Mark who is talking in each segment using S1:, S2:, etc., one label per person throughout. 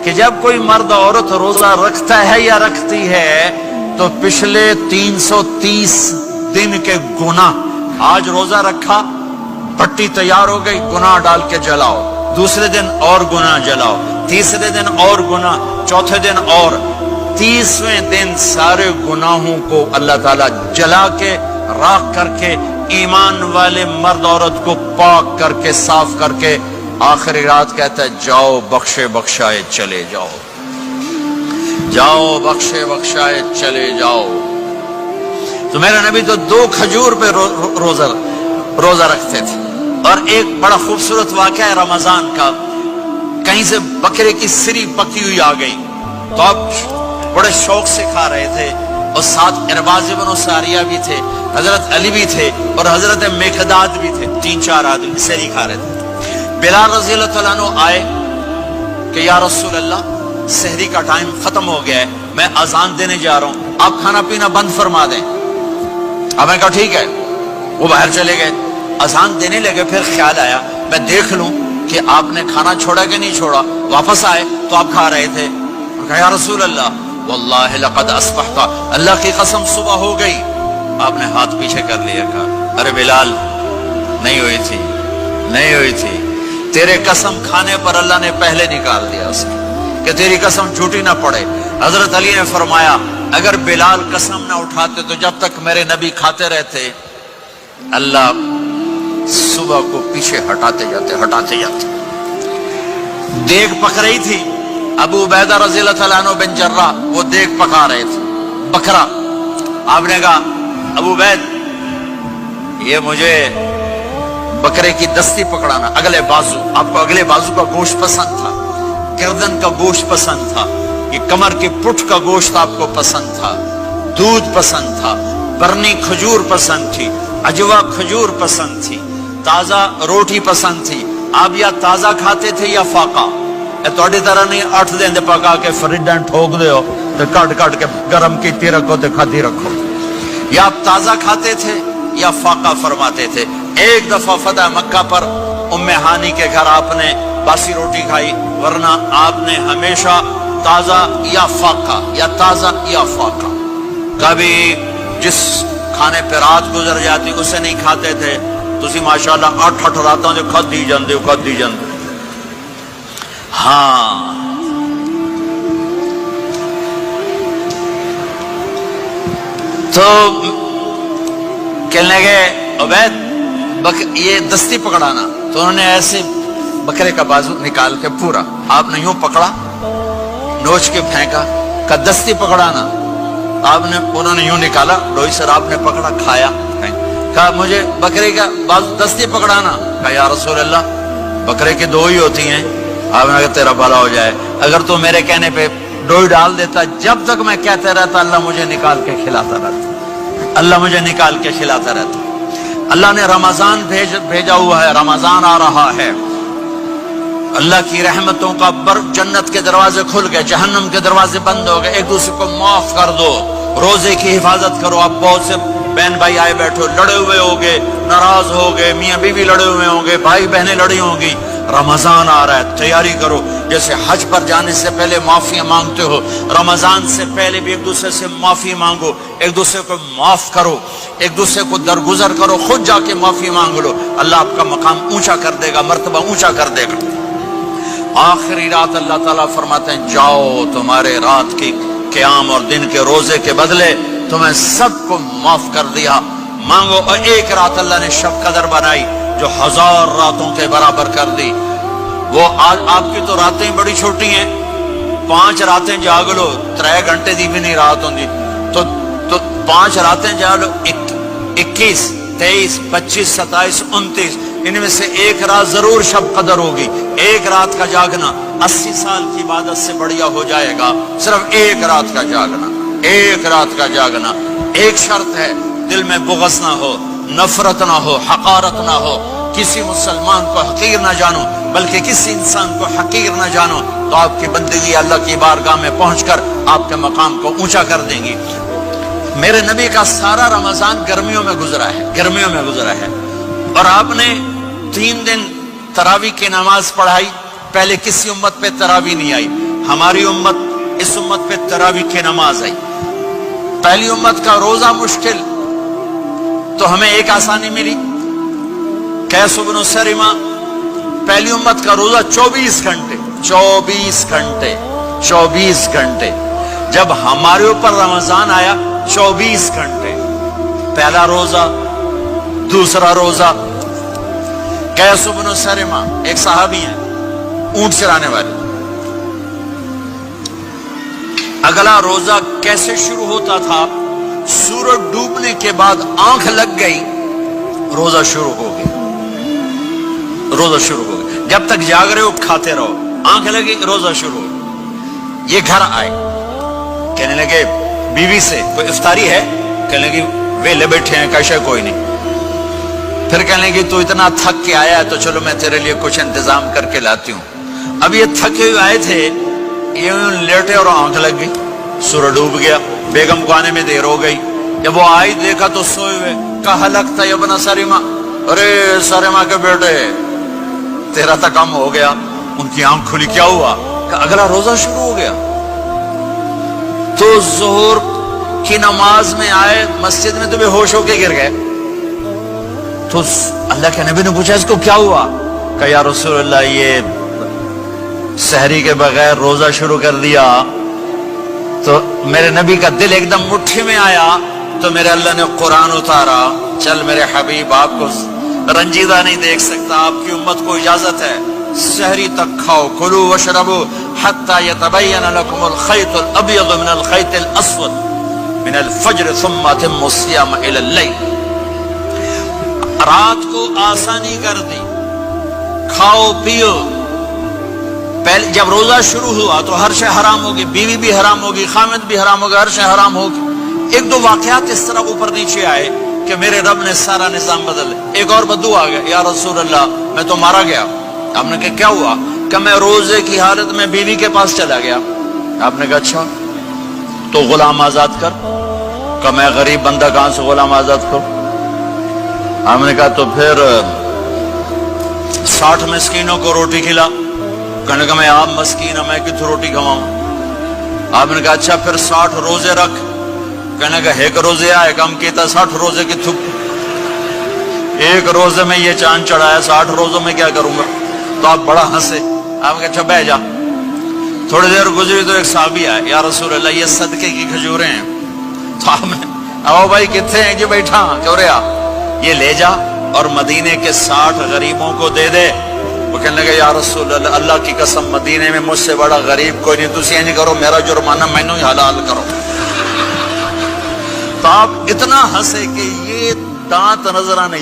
S1: کہ جب کوئی مرد عورت روزہ رکھتا ہے یا رکھتی ہے تو پچھلے 330 دن کے گناہ، آج روزہ رکھا، پٹی تیار ہو گئی، گناہ ڈال کے جلاؤ، دوسرے دن اور گناہ جلاؤ، تیسرے دن اور گناہ، چوتھے دن اور، 30ویں دن سارے گناہوں کو اللہ تعالیٰ جلا کے، راکھ کر کے، ایمان والے مرد عورت کو پاک کر کے، صاف کر کے، آخری رات کہتا ہے جاؤ بخشے بخشائے چلے جاؤ، جاؤ بخشے بخشائے چلے جاؤ۔ تو میرا نبی تو 2 کھجور پہ روزہ رکھتے تھے۔ اور ایک بڑا خوبصورت واقعہ ہے رمضان کا، کہیں سے بکرے کی سری پکی ہوئی آ گئی تو آپ بڑے شوق سے کھا رہے تھے، اور ساتھ ارباز بن ساریہ بھی تھے، حضرت علی بھی تھے، اور حضرت مقداد بھی تھے، 3-4 آدمی سری کھا رہے تھے۔ بلال رضی اللہ عنہ آئے کہ یا رسول اللہ سحری کا ٹائم ختم ہو گیا ہے، میں اذان دینے جا رہا ہوں، آپ کھانا پینا بند فرما دیں۔ اب میں کہا ٹھیک ہے، وہ باہر چلے گئے، اذان دینے لگے، پھر خیال آیا میں دیکھ لوں کہ آپ نے کھانا چھوڑا کہ نہیں چھوڑا، واپس آئے تو آپ کھا رہے تھے۔ کہا یا رسول اللہ واللہ لقد اصبحت، اللہ کی قسم صبح ہو گئی۔ آپ نے ہاتھ پیچھے کر لیا، کہا ارے بلال نہیں ہوئی تھی، نہیں ہوئی تھی، تیرے قسم کھانے پر اللہ نے پہلے نکال دیا اسے کہ تیری قسم جھوٹی نہ پڑے۔ حضرت علی نے فرمایا اگر بلال قسم نہ اٹھاتے تو جب تک میرے نبی کھاتے رہتے اللہ صبح کو پیچھے ہٹاتے جاتے۔ دیگ پک رہی تھی، ابو عبیدہ رضی اللہ تعالیٰ عنہ بن جراح وہ دیگ پکا رہے تھے، بکرا۔ آپ نے کہا ابو عبید یہ مجھے بکرے کی دستی پکڑانا، اگلے بازو، آپ کو اگلے بازو کا گوشت پسند تھا، گردن کا گوشت پسند تھا، یہ کمر کی پٹھ کا گوشت آپ کو پسند تھا، دودھ پسند تھا، برنی کھجور پسند تھی، عجوا کھجور پسند تھی، تازہ روٹی پسند تھی۔ آپ یا تازہ کھاتے تھے یا فاقہ، توڑی طرح نہیں 8 دن پکا کے فریڈن ٹھوک دے ہو تو کٹ کے گرم کی رکھو تو کھاتی رکھو، یا آپ تازہ کھاتے تھے یا فاقہ فرماتے تھے۔ ایک دفعہ فتح مکہ پر ام ہانی کے گھر آپ نے باسی روٹی کھائی، ورنہ آپ نے ہمیشہ تازہ یا فاقہ، یا تازہ یا فاقہ، کبھی جس کھانے پہ رات گزر جاتی اسے نہیں کھاتے تھے۔ تسی ماشاءاللہ 8 راتوں جو کھدی جاندے۔ ہاں تو کہنے لگے عبید یہ دستی پکڑانا، تو انہوں نے ایسے بکرے کا بازو نکال کے پورا آپ نے یوں پکڑا، نوچ کے پھینکا، کہ دستی پکڑانا، انہوں نے یوں نکالا، ڈوئی سر آپ نے پکڑا، کھایا، کہا مجھے بکرے کا بازو دستی پکڑانا۔ کہا یا رسول اللہ بکرے کی 2 ہی ہوتی ہیں۔ آپ نے کہا تیرا بھلا ہو جائے، اگر تو میرے کہنے پہ ڈوئی ڈال دیتا، جب تک میں کہتے رہتا اللہ مجھے نکال کے کھلاتا رہتا، اللہ مجھے نکال کے کھلاتا رہتا۔ اللہ نے رمضان بھیجا ہوا ہے، رمضان آ رہا ہے، اللہ کی رحمتوں کا جنت کے دروازے کھل گئے، جہنم کے دروازے بند ہو گئے، ایک دوسرے کو معاف کر دو، روزے کی حفاظت کرو۔ اب بہت سے بہن بھائی آئے بیٹھو، لڑے ہوئے ہوگے، ناراض ہوگے، میاں بیوی لڑے ہوئے ہوں گے، بھائی بہنیں لڑی ہوں گی، رمضان آ رہا ہے، تیاری کرو۔ جیسے حج پر جانے سے پہلے معافیاں مانگتے ہو، رمضان سے پہلے بھی ایک دوسرے سے معافی مانگو، ایک دوسرے کو معاف کرو، ایک دوسرے کو درگزر کرو، خود جا کے معافی مانگ لو، اللہ آپ کا مقام اونچا کر دے گا، مرتبہ اونچا کر دے گا۔ آخری رات اللہ تعالیٰ فرماتے ہیں جاؤ، تمہارے رات کی قیام اور دن کے روزے کے بدلے تمہیں سب کو معاف کر دیا، مانگو۔ اور ایک رات اللہ نے شب قدر بنائی جو 1000 راتوں کے برابر کر دی۔ وہ آج آپ کی تو راتیں بڑی چھوٹی ہیں، 5 راتیں جاگ لو، 3 گھنٹے دی بھی نہیں رات ہوندی، تو 5 راتیں جاگ لو، 21 23 25 27 29، ان میں سے ایک رات ضرور شب قدر ہوگی۔ ایک رات کا جاگنا 80 سال کی عبادت سے بڑھیا ہو جائے گا، صرف ایک رات کا جاگنا، ایک رات کا جاگنا۔ ایک شرط ہے، دل میں بغض نہ ہو، نفرت نہ ہو، حقارت نہ ہو، کسی مسلمان کو حقیر نہ جانو، بلکہ کسی انسان کو حقیر نہ جانو، تو آپ کی بندگی اللہ کی بارگاہ میں پہنچ کر آپ کے مقام کو اونچا کر دیں گی۔ میرے نبی کا سارا رمضان گرمیوں میں گزرا ہے، اور آپ نے 3 دن تراویح کی نماز پڑھائی، پہلے کسی امت پہ تراویح نہیں آئی۔ ہماری امت اس امت پہ تراویح کی نماز آئی. پہلی امت کا روزہ مشکل تو ہمیں ایک آسانی ملی. قیس بن سرمہ پہلی امت کا روزہ 24 گھنٹے 24 گھنٹے. جب ہمارے اوپر رمضان آیا 24 گھنٹے. پہلا روزہ دوسرا روزہ. قیس بن سرمہ ایک صحابی ہیں اونٹ چرانے والے. اگلا روزہ کیسے شروع ہوتا تھا؟ سورج ڈوبنے کے بعد آنکھ لگ گئی روزہ شروع ہو گیا. جب تک جاگ رہے ہو کھاتے رہو. آنکھ لگی روزہ شروع ہو. یہ گھر آئے کہنے لگے بیوی سے کوئی افطاری ہے؟ کہنے لگے ویلے بیٹھے ہیں کیسے کوئی نہیں. پھر کہنے لگے تو اتنا تھک کے آیا ہے تو چلو میں تیرے لیے کچھ انتظام کر کے لاتی ہوں. اب یہ تھکے ہوئے آئے تھے, یہ لیٹے اور آنکھ لگ گئی, سورج ڈوب گیا. بیگم کو آنے میں دیر ہو گئی. جب وہ آئی دیکھا تو سوئے ہوئے. کہا لگتا ہے ابن سرمہ, ارے سرمہ کے بیٹے تیرا تو کم ہو گیا. ان کی آنکھ کھلی, کیا ہوا؟ کہ اگلا روزہ شروع ہو گیا. تو ظہر کی نماز میں آئے مسجد میں تو بے ہوش ہو کے گر گئے. تو اللہ کے نبی نے پوچھا اس کو کیا ہوا؟ کہ یا رسول اللہ یہ سحری کے بغیر روزہ شروع کر دیا. تو میرے نبی کا دل ایک دم مٹھی میں آیا تو میرے اللہ نے قرآن اتارا. چل میرے حبیب, آپ کو رنجیدہ نہیں دیکھ سکتا, آپ کی امت کو اجازت ہے سحری تک کھاؤ. کلوا واشربوا حتی یتبین لکم الخیط الابیض من الخیط الاسود من الفجر ثم اتموا الصیام الی اللیل. رات کو آسانی کر دی, کھاؤ پیو. پہلے جب روزہ شروع ہوا تو ہر شے حرام ہوگی, بیوی بھی حرام ہوگی, خامد بھی حرام ہوگا, ہر شے حرام ہوگی. ایک دو واقعات اس طرح اوپر نیچے آئے کہ میرے رب نے سارا نظام بدل. ایک اور بدو آ گیا, یا رسول اللہ میں تو مارا گیا. آپ نے کہا کیا ہوا؟ کہ میں روزے کی حالت میں بیوی کے پاس چلا گیا. آپ نے کہا اچھا تو غلام آزاد کر. کہ میں غریب بندہ کہاں سے غلام آزاد کروں؟ آپ نے کہا تو پھر 60 مسکینوں کو روٹی کھلا. کہنے کا میں آپ مسکین ہوں, میں کتوں روٹی کھواؤں؟ آپ نے کہا اچھا پھر 60 روزے رکھ. کہنے کا ایک روزے آئے کم کیتا 60 روزے کی تھپ. ایک روزے میں یہ چاند چڑھایا, 60 روزوں میں کیا کروں گا؟ تو آپ بڑا ہنسے. آپ نے کہا اچھا بہ جا. تھوڑی دیر گزری تو ایک صحابی آئے, یا رسول اللہ یہ صدقے کی کھجوریں ہیں. تو آپ نے او بھائی کتنے ہیں؟ جی بیٹھا کیوں رہا, یہ لے جا اور مدینے کے 60 غریبوں کو دے دے. وہ کہنے لگے یا رسول اللہ, اللہ کی قسم مدینے میں مجھ سے بڑا غریب کوئی نہیں, تسی نہیں کرو, میرا جرمانہ مینوں ہی حلال کرو. تو آپ اتنا ہنسے کہ یہ دانت نظر آنے,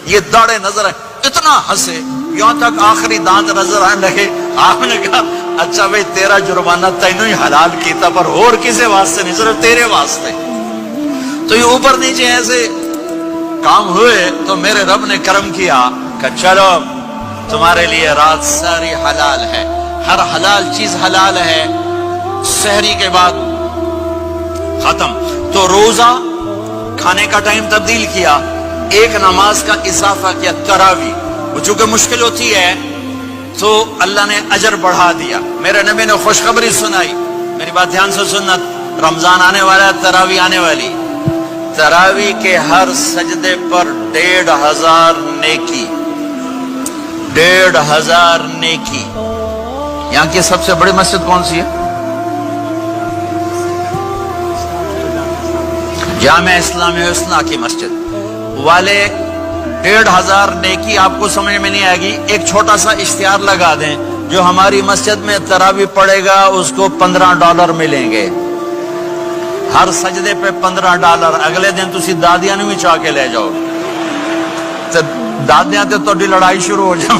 S1: یہ داڑے نظر آئے, اتنا ہنسے یہاں تک آخری دانت نظر آنے لگے. آپ نے کہا اچھا بھائی تیرا جرمانہ تینوں ہی حلال کیتا, پر اور کسی واسطے نہیں, صرف تیرے واسطے. تو یہ اوپر نیچے ایسے کام ہوئے تو میرے رب نے کرم کیا کہ چلو تمہارے لیے رات ساری حلال ہے, ہر حلال چیز حلال ہے. سحری کے بعد ختم. تو روزہ کھانے کا ٹائم تبدیل کیا, ایک نماز کا اضافہ کیا, تراویح. وہ چونکہ مشکل ہوتی ہے تو اللہ نے اجر بڑھا دیا. میرے نبی نے خوشخبری سنائی, میری بات دھیان سے سننا, رمضان آنے والا ہے, تراویح آنے والی. تراویح کے ہر سجدے پر 1500 نیکی, 1500 نیکی. یہاں کی سب سے بڑی مسجد کون سی ہے؟ جامع اسلامی حسنہ کی مسجد والے. 1500 نیکی آپ کو سمجھ میں نہیں آئے گی. ایک چھوٹا سا اشتہار لگا دیں, جو ہماری مسجد میں تراویح پڑے گا اس کو $15 ملیں گے. ہر سجدے پہ $15. اگلے دن تسی دادیاں بھی چاہ کے لے جاؤ. دادیاں تے تہاڈی لڑائی شروع ہو جاؤ,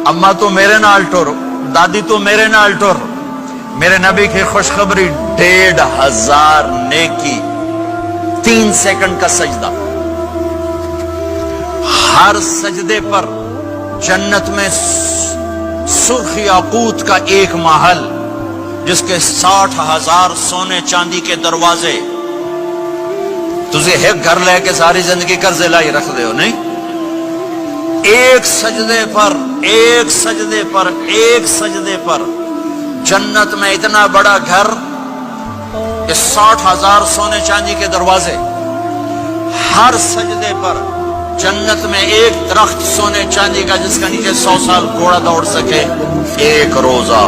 S1: اما تو میرے نال ٹر, دادی تو میرے نال ٹر. میرے نبی کی خوشخبری, 1500 نیکی, 3 سیکنڈ کا سجدہ. ہر سجدے پر جنت میں سرخ یاقوت کا ایک محل, جس کے 60,000 سونے چاندی کے دروازے. تجھے ایک گھر لے کے ساری زندگی قرضے لائی رکھ دے ہو نہیں. ایک سجدے پر جنت میں اتنا بڑا گھر کہ 60,000 سونے چاندی کے دروازے، ہر سجدے پر جنت میں ایک درخت سونے چاندی کا جس کا نیچے 100 سال گھوڑا دوڑ سکے، ایک روزہ